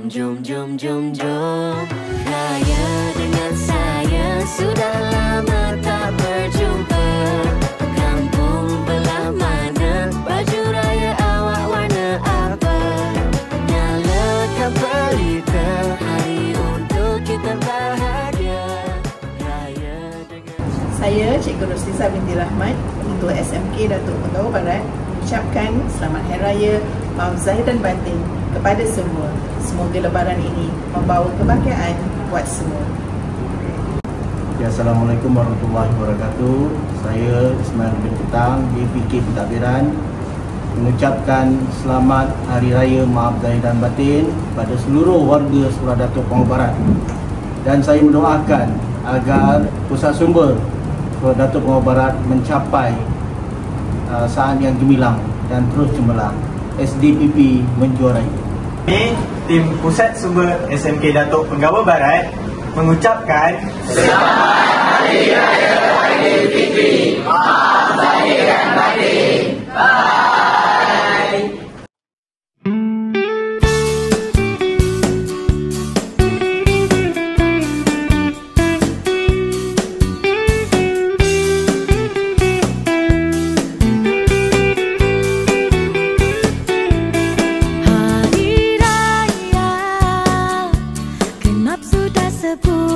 jom Raya dengan saya, sudah lama tak berjumpa. Kampung belah mana, baju raya awak warna apa? Nyalakan pelita, hari untuk kita bahagia. Raya dengan Saya Cikgu Nursiza binti Rahmat, Ketua SMK Datuk Pegawai Barat, mengucapkan Selamat Hari Raya Maaf Zahir dan Batin kepada semua. Semoga lebaran ini membawa kebahagiaan buat semua. Ya, Assalamualaikum warahmatullahi wabarakatuh. Saya Ismail bin Petang, DPK Pentadbiran, mengucapkan Selamat Hari Raya Maaf Zahir dan Batin kepada seluruh warga Sekolah Datuk Pegawai Barat. Dan saya mendoakan agar pusat sumber Sekolah Datuk Pegawai Barat mencapai saat yang gemilang dan terus cemerlang. SDPP menjuarai. Tim Pusat Sumber SMK Datuk Pegawai Barat mengucapkan Selamat Hari Raya Aidilfitri. Maaf Zahir dan Batin. Bye. sudah 10